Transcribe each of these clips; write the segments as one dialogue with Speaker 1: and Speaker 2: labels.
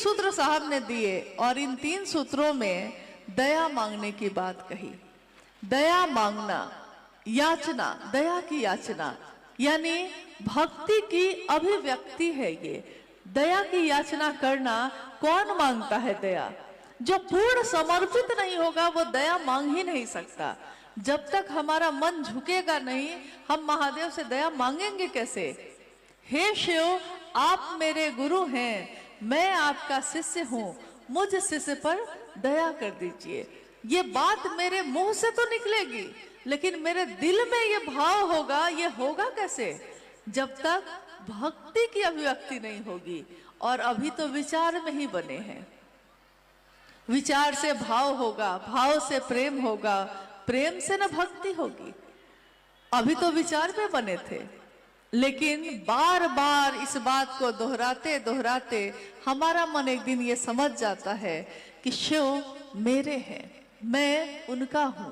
Speaker 1: सूत्र साहब ने दिए और इन 3 सूत्रों में दया मांगने की बात कही। दया मांगना, याचना, दया की याचना यानी भक्ति की अभिव्यक्ति है। ये दया की याचना करना कौन मांगता है? दया जो पूर्ण समर्पित नहीं होगा वो दया मांग ही नहीं सकता। जब तक हमारा मन झुकेगा नहीं, हम महादेव से दया मांगेंगे कैसे? हे शिव, आप मेरे गुरु हैं, मैं आपका शिष्य हूं, मुझ शिष्य पर दया कर दीजिए। ये बात मेरे मुंह से तो निकलेगी, लेकिन मेरे दिल में ये भाव होगा। ये होगा कैसे? जब तक भक्ति की अभिव्यक्ति नहीं होगी। और अभी तो विचार में ही बने हैं। विचार से भाव होगा, भाव से प्रेम होगा, प्रेम से न भक्ति होगी। अभी तो विचार में बने थे, लेकिन बार बार इस बात को दोहराते दोहराते हमारा मन एक दिन ये समझ जाता है कि शिव मेरे हैं, मैं उनका हूं।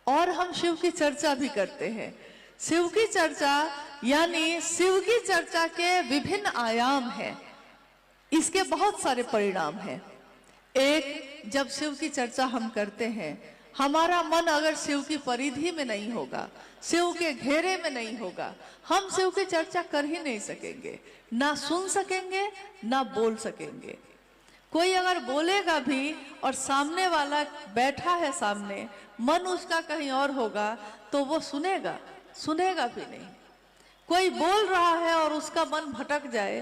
Speaker 1: और हम शिव की चर्चा भी करते हैं। शिव की चर्चा यानी शिव की चर्चा के विभिन्न आयाम हैं। इसके बहुत सारे परिणाम हैं। एक, जब शिव की चर्चा हम करते हैं, हमारा मन अगर शिव की परिधि में नहीं होगा, शिव के घेरे में नहीं होगा, हम शिव की चर्चा कर ही नहीं सकेंगे, ना सुन सकेंगे, ना बोल सकेंगे। कोई अगर बोलेगा भी और सामने वाला बैठा है सामने, मन उसका कहीं और होगा, तो वो सुनेगा भी नहीं। कोई बोल रहा है और उसका मन भटक जाए,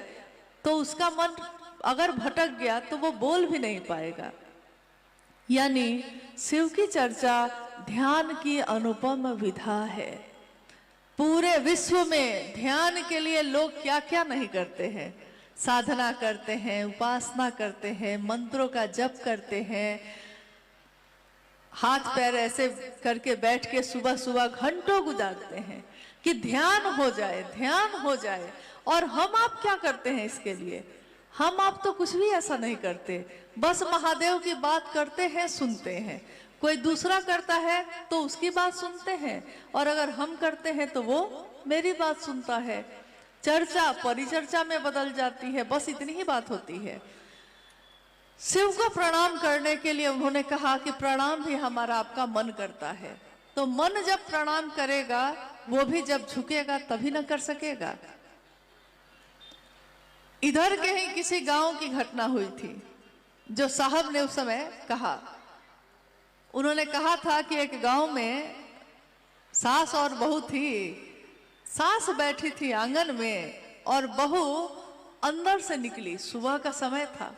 Speaker 1: तो उसका मन अगर भटक गया तो वो बोल भी नहीं पाएगा। यानी शिव की चर्चा ध्यान की अनुपम विधा है। पूरे विश्व में ध्यान के लिए लोग क्या क्या नहीं करते हैं। साधना करते हैं, उपासना करते हैं, मंत्रों का जप करते हैं, हाथ पैर ऐसे करके बैठ के सुबह सुबह घंटों गुजारते हैं कि ध्यान हो जाए, ध्यान हो जाए। और हम आप क्या करते हैं इसके लिए? हम आप तो कुछ भी ऐसा नहीं करते, बस महादेव की बात करते हैं, सुनते हैं। कोई दूसरा करता है तो उसकी बात सुनते हैं, और अगर हम करते हैं तो वो मेरी बात सुनता है। चर्चा परिचर्चा में बदल जाती है, बस इतनी ही बात होती है। शिव को प्रणाम करने के लिए उन्होंने कहा कि प्रणाम भी हमारा आपका मन करता है। तो मन जब प्रणाम करेगा, वो भी जब झुकेगा तभी न कर सकेगा। इधर के ही किसी गांव की घटना हुई थी, जो साहब ने उस समय कहा। उन्होंने कहा था कि एक गांव में सास और बहू थी। सास बैठी थी आंगन में और बहू अंदर से निकली। सुबह का समय था।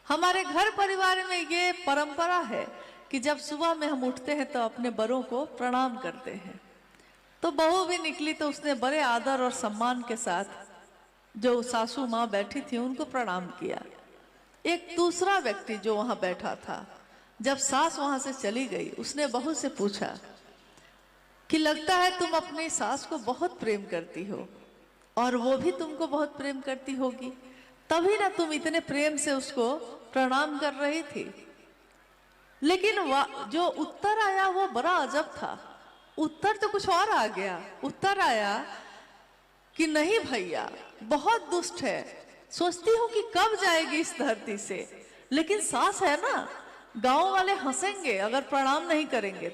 Speaker 1: हमारे घर परिवार में ये परंपरा है कि जब सुबह में हम उठते हैं तो अपने बड़ों को प्रणाम करते हैं। तो बहू भी निकली तो उसने बड़े आदर और सम्मान के साथ जो सासू माँ बैठी थी उनको प्रणाम किया। एक दूसरा व्यक्ति जो वहां बैठा था, जब सास वहां से चली गई, उसने बहू से पूछा कि लगता है तुम अपनी सास को बहुत प्रेम करती हो और वो भी तुमको बहुत प्रेम करती होगी, तभी ना तुम इतने प्रेम से उसको प्रणाम कर रही थी। लेकिन जो उत्तर आया वो बड़ा अजब था। उत्तर तो कुछ और आ गया। उत्तर आया कि नहीं भैया, बहुत दुष्ट है, सोचती हूँ कि कब जाएगी इस धरती से, लेकिन सास है ना, गांव वाले हंसेंगे अगर प्रणाम नहीं करेंगे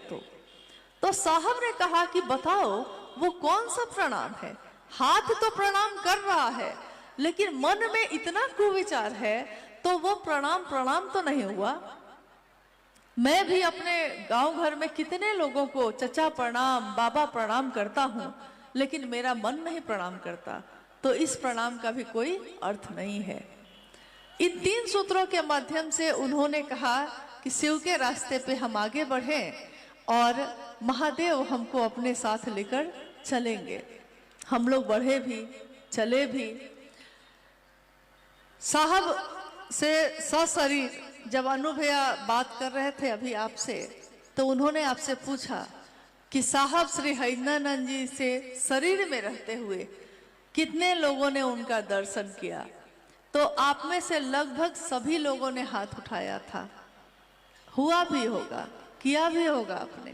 Speaker 1: तो साहब ने कहा कि बताओ वो कौन सा प्रणाम है? हाथ तो प्रणाम कर रहा है, लेकिन मन में इतना कुविचार है, तो वो प्रणाम तो नहीं हुआ। मैं भी अपने गांव घर में कितने लोगों को चचा प्रणाम, बाबा प्रणाम करता हूं, लेकिन मेरा मन नहीं प्रणाम करता, तो इस प्रणाम का भी कोई अर्थ नहीं है। इन 3 सूत्रों के माध्यम से उन्होंने कहा कि शिव के रास्ते पे हम आगे बढ़ें और महादेव हमको अपने साथ लेकर चलेंगे। हम लोग बढ़े भी, चले भी। साहब से सशरीर जब अनुभैया बात कर रहे थे अभी आपसे, तो उन्होंने आपसे पूछा कि साहब श्री हरिनानंद जी से शरीर में रहते हुए कितने लोगों ने उनका दर्शन किया? तो आप में से लगभग सभी लोगों ने हाथ उठाया था। हुआ भी होगा, किया भी होगा आपने।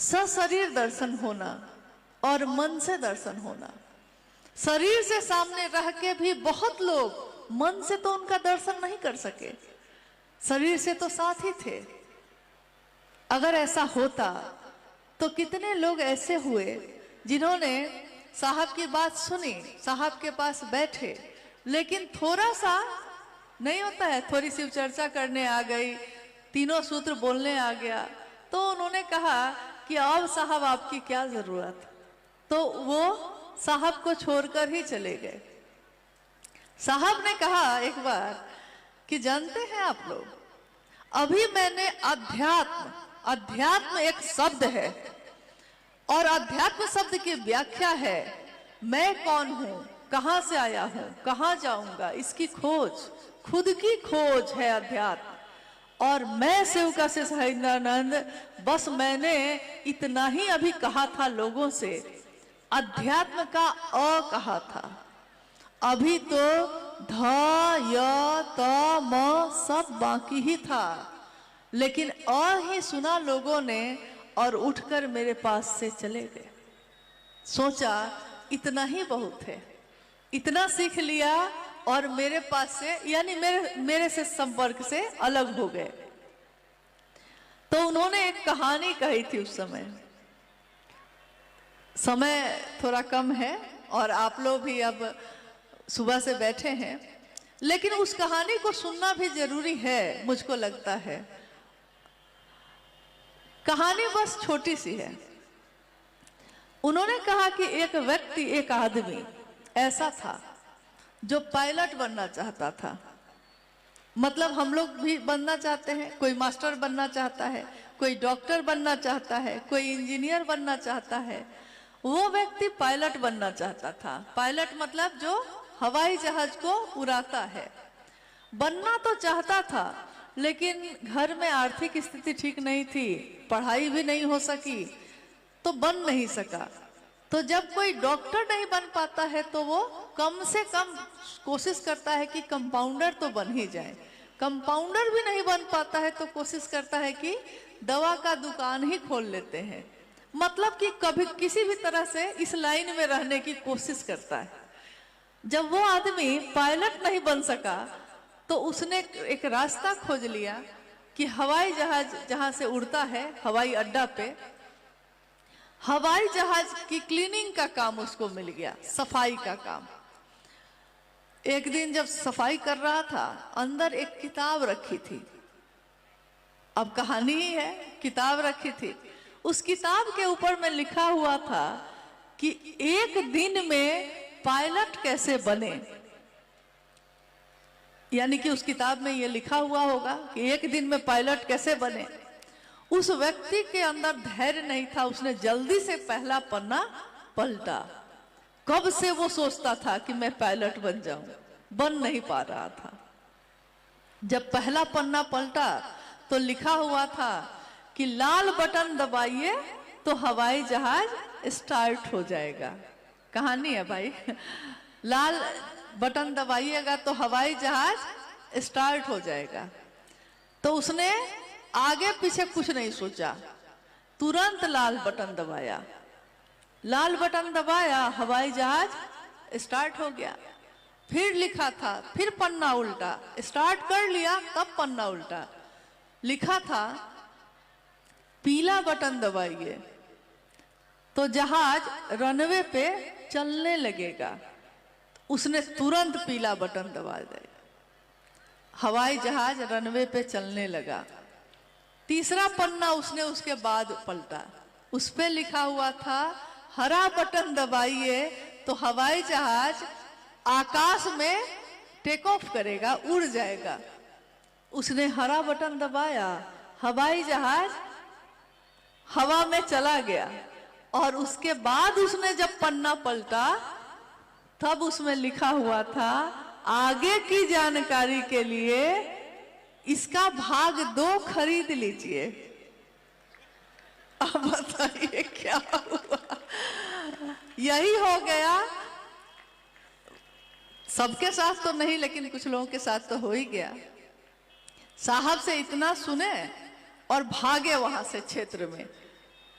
Speaker 1: सशरीर दर्शन होना और मन से दर्शन होना। शरीर से सामने रह के भी बहुत लोग मन से तो उनका दर्शन नहीं कर सके, शरीर से तो साथ ही थे। अगर ऐसा होता तो कितने लोग ऐसे हुए जिन्होंने साहब की बात सुनी, साहब के पास बैठे, लेकिन थोड़ा सा नहीं होता है, थोड़ी सी चर्चा करने आ गई, तीनों सूत्र बोलने आ गया, तो उन्होंने कहा कि अब साहब आपकी क्या जरूरत, तो वो साहब को छोड़कर ही चले गए। साहब ने कहा एक बार कि जानते हैं आप लोग, अभी मैंने अध्यात्म, अध्यात्म एक शब्द है और अध्यात्म शब्द की व्याख्या है मैं कौन हूं, कहां से आया हूं, कहां जाऊंगा, इसकी खोज, खुद की खोज है अध्यात्म। और मैं सेवका से सहिंद्रानंद, बस मैंने इतना ही अभी कहा था लोगों से, अध्यात्म का अ कहा था, अभी तो ध य त म सब बाकी ही था, लेकिन अ ही सुना लोगों ने और उठकर मेरे पास से चले गए। सोचा इतना ही बहुत है, इतना सीख लिया और मेरे पास से यानी मेरे से संपर्क से अलग हो गए। तो उन्होंने एक कहानी कही थी उस समय थोड़ा कम है और आप लोग भी अब सुबह से बैठे हैं, लेकिन उस कहानी को सुनना भी जरूरी है, मुझको लगता है। कहानी बस छोटी सी है। उन्होंने कहा कि एक व्यक्ति, एक आदमी ऐसा था जो पायलट बनना चाहता था। मतलब हम लोग भी बनना चाहते हैं, कोई मास्टर बनना चाहता है, कोई डॉक्टर बनना चाहता है, कोई इंजीनियर बनना चाहता है। वो व्यक्ति पायलट बनना चाहता था। पायलट मतलब जो हवाई जहाज को उड़ाता है। बनना तो चाहता था, लेकिन घर में आर्थिक स्थिति ठीक नहीं थी, पढ़ाई भी नहीं हो सकी, तो बन नहीं सका। तो जब कोई डॉक्टर नहीं बन पाता है तो वो कम से कम कोशिश करता है कि कंपाउंडर तो बन ही जाए। कंपाउंडर भी नहीं बन पाता है तो कोशिश करता है कि दवा का दुकान ही खोल लेते हैं। मतलब कि कभी किसी भी तरह से इस लाइन में रहने की कोशिश करता है। जब वो आदमी पायलट नहीं बन सका तो उसने एक रास्ता खोज लिया कि हवाई जहाज जहां से उड़ता है, हवाई अड्डा पे हवाई जहाज की क्लीनिंग का काम उसको मिल गया, सफाई का काम। एक दिन जब सफाई कर रहा था, अंदर एक किताब रखी थी। अब कहानी ही है, किताब रखी थी। उस किताब के ऊपर में लिखा हुआ था कि एक दिन में पायलट कैसे बने। यानी कि उस किताब में यह लिखा हुआ होगा कि एक दिन में पायलट कैसे बने। उस व्यक्ति के अंदर धैर्य नहीं था, उसने जल्दी से पहला पन्ना पलटा। कब से वो सोचता था कि मैं पायलट बन जाऊं, बन नहीं पा रहा था। जब पहला पन्ना पलटा तो लिखा हुआ था कि लाल बटन दबाइए तो हवाई जहाज स्टार्ट हो जाएगा। कहानी है भाई, लाल बटन दबाइएगा तो हवाई जहाज स्टार्ट हो जाएगा। तो उसने आगे पीछे कुछ नहीं सोचा, तुरंत लाल बटन दबाया। लाल बटन दबाया, हवाई जहाज स्टार्ट हो गया। फिर लिखा था, फिर पन्ना उल्टा, स्टार्ट कर लिया तब पन्ना उल्टा, लिखा था पीला बटन दबाइए तो जहाज रनवे पे चलने लगेगा। उसने तुरंत पीला बटन दबा दिया, हवाई जहाज रनवे पे चलने लगा। तीसरा पन्ना उसने उसके बाद पलटा, उस पे लिखा हुआ था हरा बटन दबाइए तो हवाई जहाज आकाश में टेक ऑफ करेगा, उड़ जाएगा। उसने हरा बटन दबाया, हवाई जहाज हवा में चला गया। और उसके बाद उसने जब पन्ना पलटा तब उसमें लिखा हुआ था आगे की जानकारी के लिए इसका भाग 2 खरीद लीजिए। अब बताइए क्या हुआ। यही हो गया। सबके साथ तो नहीं, लेकिन कुछ लोगों के साथ तो हो ही गया। साहब से इतना सुने और भागे वहां से क्षेत्र में।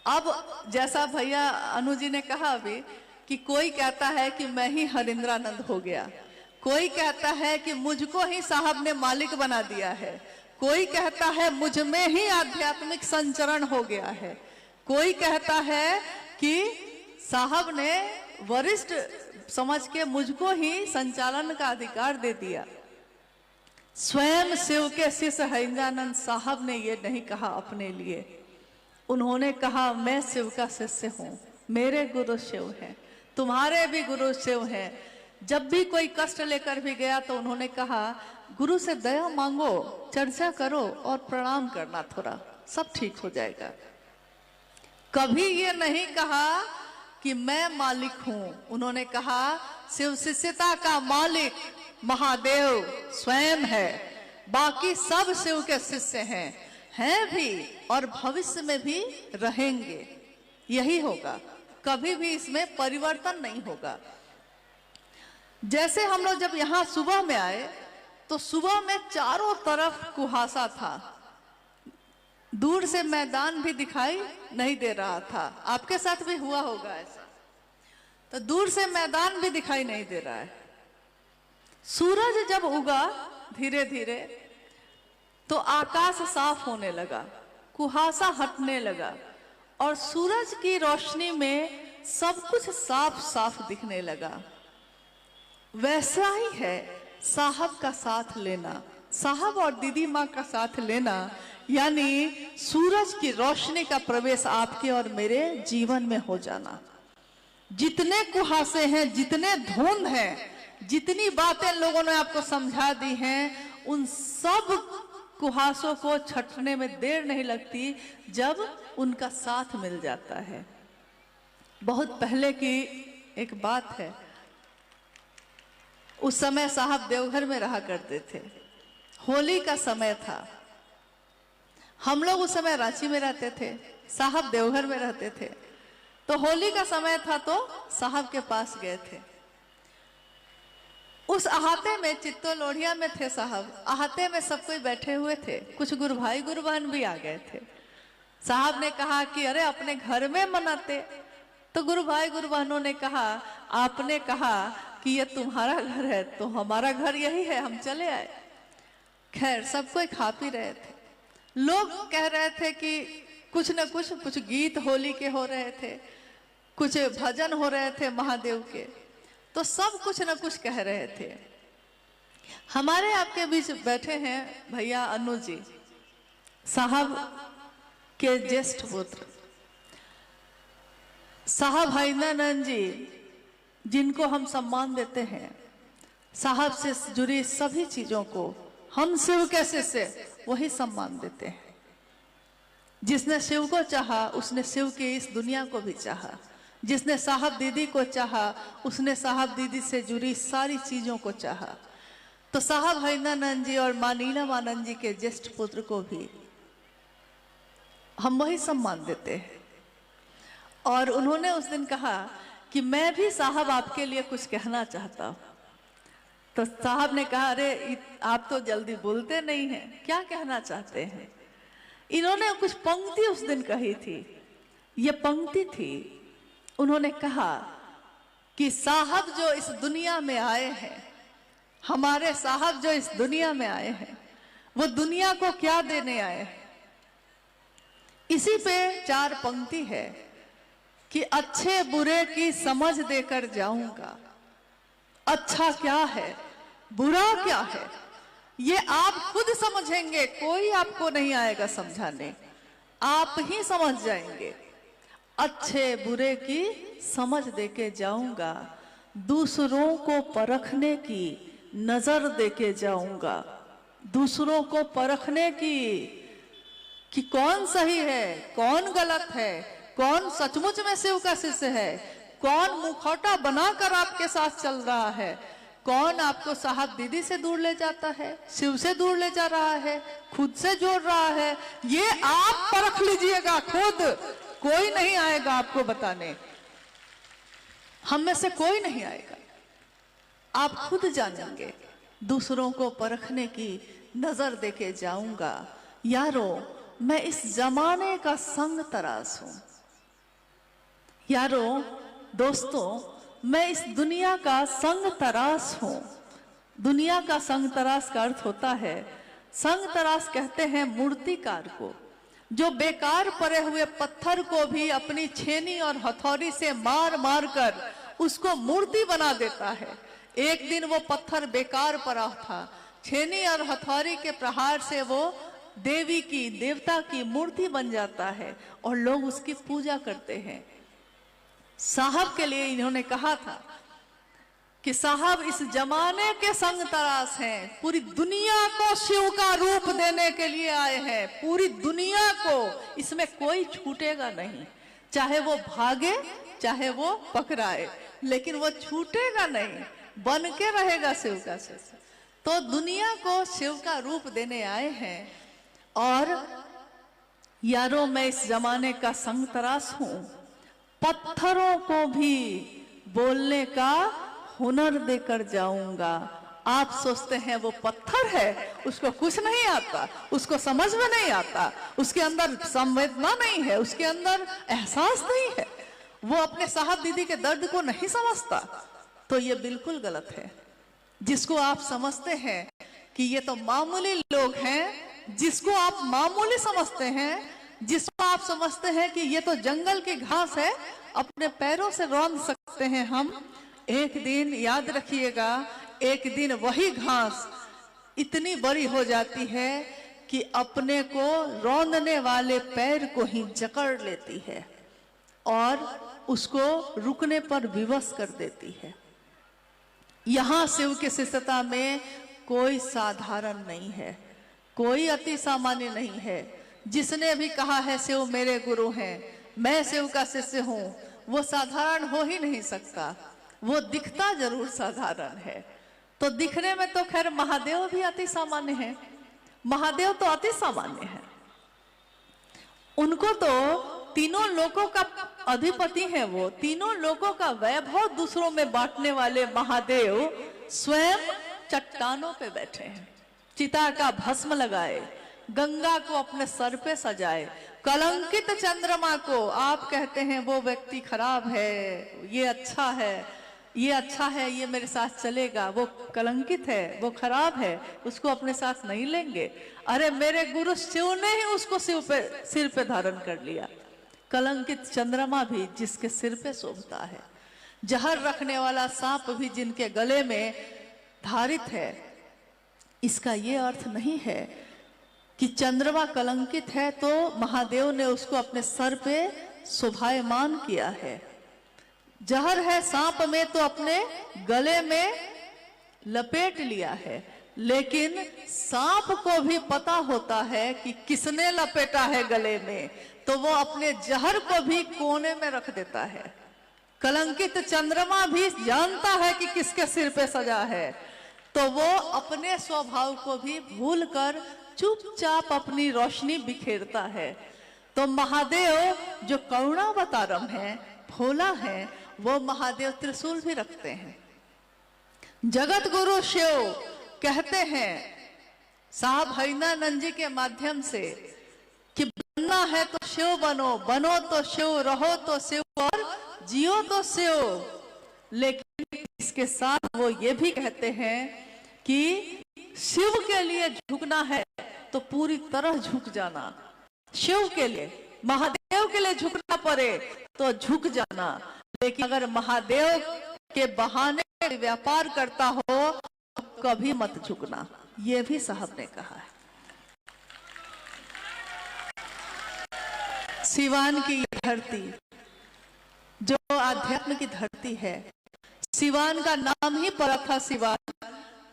Speaker 1: अब जैसा भैया अनु जी ने कहा अभी कि कोई कहता है कि मैं ही हरिंद्रानंद हो गया, कोई कहता है कि मुझको ही साहब ने मालिक बना दिया है, कोई कहता है मुझ में ही आध्यात्मिक संचरण हो गया है, कोई कहता है कि साहब ने वरिष्ठ समझ के मुझको ही संचालन का अधिकार दे दिया। स्वयं शिव के शिष्य हरिंद्रानंद साहब ने ये नहीं कहा अपने लिए, उन्होंने कहा मैं शिव का शिष्य हूं, मेरे गुरु शिव हैं, तुम्हारे भी गुरु शिव हैं। जब भी कोई कष्ट लेकर भी गया तो उन्होंने कहा गुरु से दया मांगो, चर्चा करो और प्रणाम करना, थोड़ा सब ठीक हो जाएगा। कभी ये नहीं कहा कि मैं मालिक हूं, उन्होंने कहा शिव शिष्यता का मालिक महादेव स्वयं है, बाकी सब शिव के शिष्य हैं भी और भविष्य में भी रहेंगे, यही होगा, कभी भी इसमें परिवर्तन नहीं होगा। जैसे हम लोग जब यहाँ सुबह में आए तो सुबह में चारों तरफ कुहासा था, दूर से मैदान भी दिखाई नहीं दे रहा था, आपके साथ भी हुआ होगा ऐसा, तो दूर से मैदान भी दिखाई नहीं दे रहा है। सूरज जब उगा धीरे धीरे तो आकाश साफ होने लगा, कुहासा हटने लगा और सूरज की रोशनी में सब कुछ साफ साफ दिखने लगा। वैसा ही है साहब का साथ लेना, साहब और दीदी माँ का साथ लेना, यानी सूरज की रोशनी का प्रवेश आपके और मेरे जीवन में हो जाना। जितने कुहासे हैं, जितने धुंध हैं, जितनी बातें लोगों ने आपको समझा दी हैं, उन सब कुहासों को छटने में देर नहीं लगती जब उनका साथ मिल जाता है। बहुत पहले की एक बात है, उस समय साहब देवघर में रहा करते थे, होली का समय था, हम लोग उस समय रांची में रहते थे, साहब देवघर में रहते थे, तो होली का समय था तो साहब के पास गए थे। उस अहाते में चित्तो लोढ़िया में थे साहब, अहाते में सब कोई बैठे हुए थे, कुछ गुरु भाई गुरु बहन भी आ गए थे। साहब ने कहा कि अरे अपने घर में मनाते, तो गुरु भाई गुरु बहनों ने कहा आपने कहा कि ये तुम्हारा घर है तो हमारा घर यही है, हम चले आए। खैर सब कोई खा पी रहे थे, लोग कह रहे थे कि कुछ न कुछ गीत होली के हो रहे थे, कुछ भजन हो रहे थे महादेव के, तो सब कुछ न कुछ कह रहे थे। हमारे आपके बीच बैठे हैं भैया अनु जी, साहब के ज्येष्ठ पुत्र, साहब हरिंद्रानंद जी, जिनको हम सम्मान देते हैं, साहब से जुड़ी सभी चीजों को हम शिव के शिष्य वही सम्मान देते हैं। जिसने शिव को चाहा उसने शिव की इस दुनिया को भी चाहा, जिसने साहब दीदी को चाहा उसने साहब दीदी से जुड़ी सारी चीजों को चाहा। तो साहब हरिंद्रानंद जी और मां नीलम आनंद जी के ज्येष्ठ पुत्र को भी हम वही सम्मान देते हैं। और उन्होंने उस दिन कहा कि मैं भी साहब आपके लिए कुछ कहना चाहता हूं। तो साहब ने कहा अरे आप तो जल्दी बोलते नहीं हैं, क्या कहना चाहते हैं। इन्होंने कुछ पंक्ति उस दिन कही थी, ये पंक्ति थी, उन्होंने कहा कि साहब जो इस दुनिया में आए हैं, हमारे साहब जो इस दुनिया में आए हैं, वो दुनिया को क्या देने आए हैं। इसी पे 4 पंक्ति है कि अच्छे बुरे की समझ देकर जाऊंगा, अच्छा क्या है बुरा क्या है ये आप खुद समझेंगे, कोई आपको नहीं आएगा समझाने, आप ही समझ जाएंगे। अच्छे बुरे की समझ देके जाऊंगा, दूसरों को परखने की नजर देके जाऊंगा, दूसरों को परखने की कि कौन सही है कौन गलत है, कौन सचमुच में शिव का शिष्य है, कौन मुखौटा बनाकर आपके साथ चल रहा है, कौन आपको साहब दीदी से दूर ले जाता है, शिव से दूर ले जा रहा है, खुद से जोड़ रहा है, ये आप परख लीजिएगा खुद, कोई नहीं आएगा आपको बताने, हम में से कोई नहीं आएगा, आप खुद जानेंगे। दूसरों को परखने की नजर देके जाऊंगा। यारो मैं इस जमाने का संग तराश हूं, यारो दोस्तों मैं इस दुनिया का संग तराश हूं, दुनिया का संग तरास का अर्थ होता है, संग तरास कहते हैं मूर्तिकार को, जो बेकार पड़े हुए पत्थर को भी अपनी छेनी और हथौड़ी से मार मार कर उसको मूर्ति बना देता है। एक दिन वो पत्थर बेकार पड़ा था, छेनी और हथौड़ी के प्रहार से वो देवी की, देवता की मूर्ति बन जाता है और लोग उसकी पूजा करते हैं। साहब के लिए इन्होंने कहा था कि साहब इस जमाने के संग तरास हैं, पूरी दुनिया को शिव का रूप देने के लिए आए हैं, पूरी दुनिया को, इसमें कोई छूटेगा नहीं, चाहे वो भागे चाहे वो पकड़ाए, लेकिन वो छूटेगा नहीं, बन के रहेगा शिव का शिष्य। तो दुनिया को शिव का रूप देने आए हैं। और यारों, मैं इस जमाने का संग तरास हूं, पत्थरों को भी बोलने का हुनर देकर जाऊंगा। आप सोचते हैं वो पत्थर है, उसको कुछ नहीं आता, उसको समझ में नहीं आता, उसके अंदर संवेदना नहीं है, उसके अंदर एहसास नहीं है, वो अपने साहब दीदी के दर्द को नहीं समझता। तो ये बिल्कुल गलत है। जिसको आप समझते हैं कि ये तो मामूली लोग हैं, जिसको आप मामूली समझते हैं, जिसको आप समझते हैं कि ये तो जंगल की घास है, अपने पैरों से रौंद सकते हैं हम, एक दिन याद रखिएगा, एक दिन वही घास इतनी बड़ी हो जाती है कि अपने को रौंदने वाले पैर को ही जकड़ लेती है और उसको रुकने पर विवश कर देती है। यहां शिव की शिष्यता में कोई साधारण नहीं है, कोई अति सामान्य नहीं है। जिसने भी कहा है शिव मेरे गुरु हैं, मैं शिव का शिष्य हूं, वो साधारण हो ही नहीं सकता, वो दिखता जरूर साधारण है। तो दिखने में तो खैर महादेव भी अति सामान्य है, महादेव तो अति सामान्य है, उनको तो तीनों लोकों का अधिपति है, वो तीनों लोकों का वैभव दूसरों में बांटने वाले महादेव स्वयं चट्टानों पे बैठे हैं, चिता का भस्म लगाए, गंगा को अपने सर पे सजाए, कलंकित चंद्रमा को आप कहते हैं वो व्यक्ति खराब है, ये अच्छा है, ये अच्छा है, ये मेरे साथ चलेगा, वो कलंकित है, वो खराब है, उसको अपने साथ नहीं लेंगे। अरे मेरे गुरु शिव ने ही उसको सिर पे धारण कर लिया। कलंकित चंद्रमा भी जिसके सिर पे शोभता है, जहर रखने वाला सांप भी जिनके गले में धारित है। इसका ये अर्थ नहीं है कि चंद्रमा कलंकित है तो महादेव ने उसको अपने सर पे शोभायमान किया है। जहर है सांप में तो अपने गले में लपेट लिया है, लेकिन सांप को भी पता होता है कि किसने लपेटा है गले में, तो वो अपने जहर को भी कोने में रख देता है। कलंकित चंद्रमा भी जानता है कि किसके सिर पे सजा है, तो वो अपने स्वभाव को भी भूलकर चुपचाप अपनी रोशनी बिखेरता है। तो महादेव जो करुणावतारम है, भोला है, वो महादेव त्रिशूल भी रखते हैं। जगत गुरु शिव कहते हैं साहब हरिनानंद जी के माध्यम से कि बनना है तो शिव बनो, बनो तो शिव, रहो तो शिव और जियो तो शिव। लेकिन इसके साथ वो ये भी कहते हैं कि शिव के लिए झुकना है तो पूरी तरह झुक जाना, शिव के लिए, महादेव के लिए झुकना पड़े तो झुक जाना, लेकिन अगर महादेव के बहाने व्यापार करता हो तो कभी मत झुकना। ये भी साहब ने कहा है। सिवान की ये धरती जो आध्यात्म की धरती है, सिवान का नाम ही पड़ा था सिवान,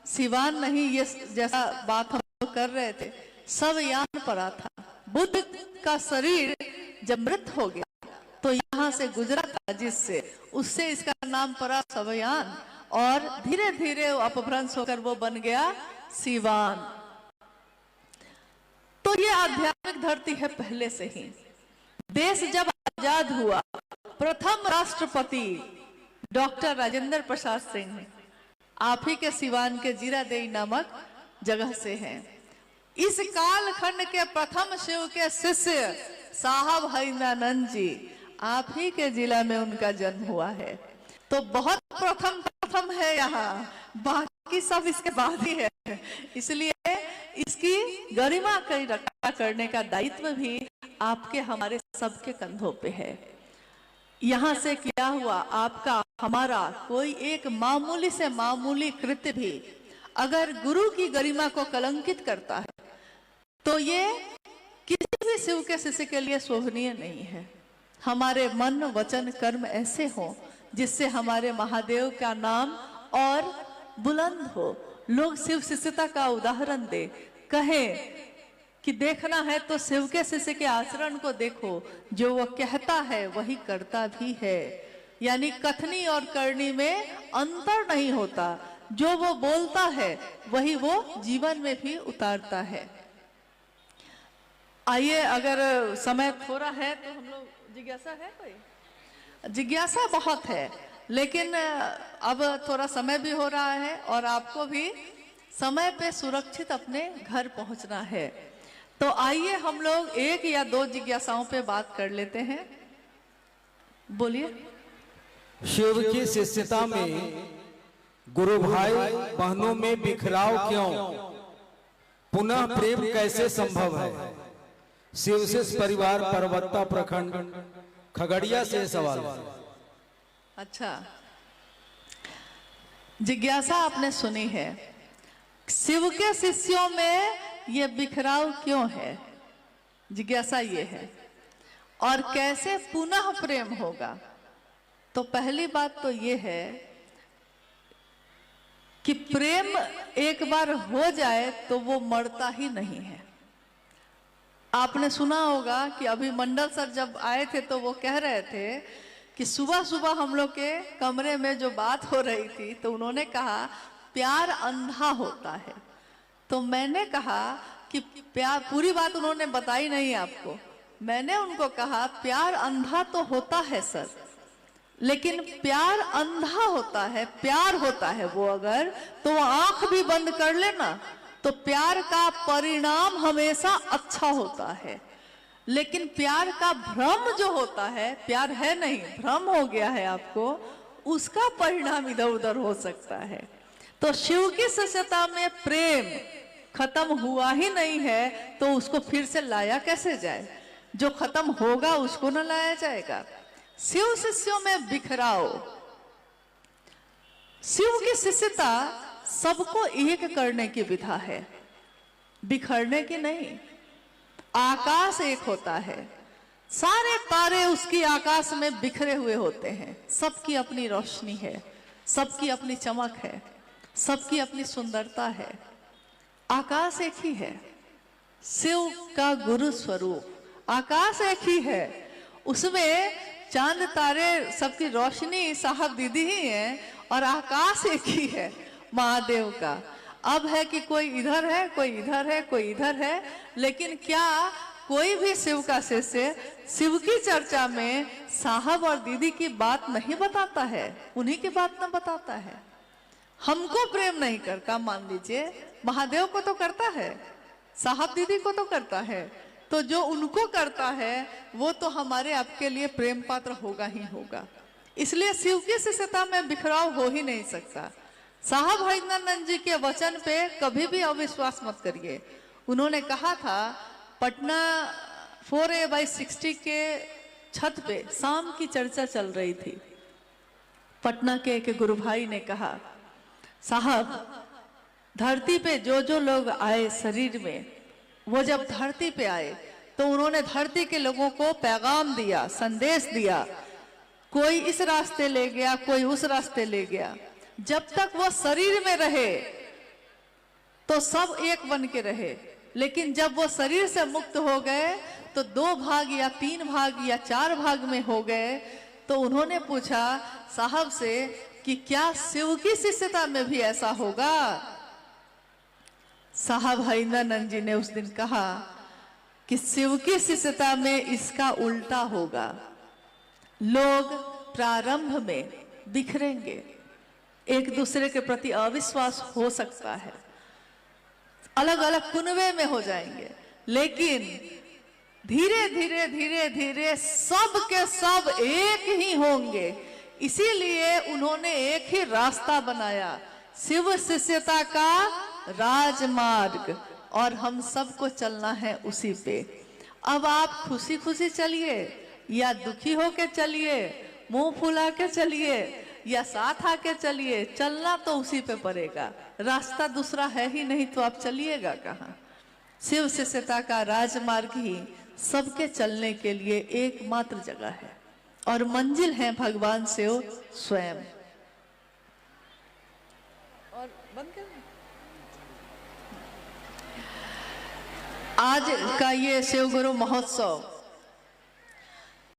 Speaker 1: सिवान नहीं, ये जैसा बात हम कर रहे थे, सब यान पड़ा था। बुद्ध का शरीर जब मृत हो गया तो यहाँ से गुजरा था, जिससे उससे इसका नाम पड़ा सवयान, और धीरे धीरे अपभ्रंश होकर वो बन गया सिवान। तो ये आध्यात्मिक धरती है पहले से ही। देश जब आजाद हुआ, प्रथम राष्ट्रपति डॉक्टर राजेंद्र प्रसाद सिंह आप ही के सिवान के जीरादेई नामक जगह से हैं। इस कालखंड के प्रथम शिव के शिष्य साहब हरिनानंद जी, आप ही के जिला में उनका जन्म हुआ है। तो बहुत प्रथम है यहाँ, बाकी बाकी सब इसके बाद ही है। इसलिए इसकी गरिमा की रक्षा करने का दायित्व भी आपके हमारे सबके कंधों पे है। यहाँ से क्या हुआ, आपका हमारा कोई एक मामूली से मामूली कृत्य भी अगर गुरु की गरिमा को कलंकित करता है तो ये किसी भी शिव के शिष्य के लिए शोभनीय नहीं है। हमारे मन वचन कर्म ऐसे हो जिससे हमारे महादेव का नाम और बुलंद हो, लोग शिव शिष्यता का उदाहरण दे, कहे कि देखना है तो शिव के शिष्य के आचरण को देखो, जो वो कहता है वही करता भी है। यानी कथनी और करनी में अंतर नहीं होता, जो वो बोलता है वही वो जीवन में भी उतारता है। आइए, अगर समय थोड़ा है तो हम लोग, जिज्ञासा है कोई? जिज्ञासा बहुत है, लेकिन अब थोड़ा समय भी हो रहा है और आपको भी समय पे सुरक्षित अपने घर पहुंचना है। तो आइए हम लोग एक या दो जिज्ञासाओं पे बात कर लेते हैं। बोलिए।
Speaker 2: शिव की शिष्यता में गुरु भाई बहनों में बिखराव क्यों? पुनः प्रेम कैसे संभव है? शिव शिष्य परिवार, परबत्ता प्रखंड, खगड़िया से सवाल।
Speaker 1: अच्छा, जिज्ञासा आपने सुनी है, शिव के शिष्यों में ये बिखराव क्यों है? जिज्ञासा ये है। और कैसे पुनः प्रेम होगा? तो पहली बात तो ये है कि प्रेम एक बार हो जाए तो वो मरता ही नहीं है। आपने सुना होगा कि अभी मंडल सर जब आए थे तो वो कह रहे थे कि सुबह सुबह हम लोग के कमरे में जो बात हो रही थी तो उन्होंने कहा प्यार अंधा होता है। तो मैंने कहा कि प्यार, पूरी बात उन्होंने बताई नहीं आपको। मैंने उनको कहा प्यार अंधा तो होता है सर, लेकिन प्यार अंधा होता है, प्यार होता है वो अगर, तो वो आंख भी बंद कर लेना तो प्यार का परिणाम हमेशा अच्छा होता है। लेकिन प्यार का भ्रम जो होता है, प्यार है नहीं, भ्रम हो गया है आपको, उसका परिणाम इधर उधर हो सकता है। तो शिव की शिष्यता में प्रेम खत्म हुआ ही नहीं है तो उसको फिर से लाया कैसे जाए? जो खत्म होगा उसको न लाया जाएगा। शिव शिष्यों में बिखराव, शिव की शिष्यता सबको एक करने की विधा है, बिखरने की नहीं। आकाश एक होता है, सारे तारे उसकी आकाश में बिखरे हुए होते हैं, सबकी अपनी रोशनी है, सबकी अपनी चमक है, सबकी अपनी सुंदरता है। आकाश एक ही है, शिव का गुरु स्वरूप आकाश एक ही है, उसमें चांद तारे सबकी रोशनी साहब दीदी ही है और आकाश एक ही है महादेव का। अब है कि कोई इधर है, कोई इधर है, कोई इधर है, लेकिन क्या कोई भी शिव का शिष्य शिव की चर्चा में साहब और दीदी की बात नहीं बताता है? उन्हीं की बात न बताता है। हमको प्रेम नहीं करता, मान लीजिए, महादेव को तो करता है, साहब दीदी को तो करता है, तो जो उनको करता है वो तो हमारे आपके लिए प्रेम पात्र होगा ही होगा। इसलिए शिव की शिष्यता में बिखराव हो ही नहीं सकता। साहब हरिनंदन जी के वचन पे कभी भी अविश्वास मत करिए। उन्होंने कहा था, पटना 4A/60 के छत पे शाम की चर्चा चल रही थी। पटना के एक गुरु भाई ने कहा, साहब धरती पे जो जो लोग आए शरीर में, वो जब धरती पे आए तो उन्होंने धरती के लोगों को पैगाम दिया, संदेश दिया। कोई इस रास्ते ले गया, कोई उस रास्ते ले गया। जब तक वो शरीर में रहे तो सब एक बन के रहे, लेकिन जब वो शरीर से मुक्त हो गए तो 2 भाग या 3 भाग या 4 भाग में हो गए। तो उन्होंने पूछा साहब से कि क्या शिव की शिष्यता में भी ऐसा होगा? साहब हरिनंदन जी ने उस दिन कहा कि शिव की शिष्यता में इसका उल्टा होगा। लोग प्रारंभ में बिखरेंगे, एक दूसरे के प्रति अविश्वास हो सकता है, अलग अलग कुनबे में हो जाएंगे, लेकिन धीरे धीरे धीरे धीरे सब के सब एक ही होंगे। इसीलिए उन्होंने एक ही रास्ता बनाया शिव शिष्यता का राजमार्ग, और हम सबको चलना है उसी पे। अब आप खुशी खुशी चलिए या दुखी होके चलिए, मुंह फुला के चलिए या साथ आके चलिए, चलना तो उसी पे पड़ेगा। रास्ता दूसरा है ही नहीं, तो आप चलिएगा कहाँ। शिव शिष्यता का राजमार्ग ही सबके चलने के लिए एकमात्र जगह है, और मंजिल है भगवान शिव स्वयं। और बंद कर, आज का ये शिव गुरु महोत्सव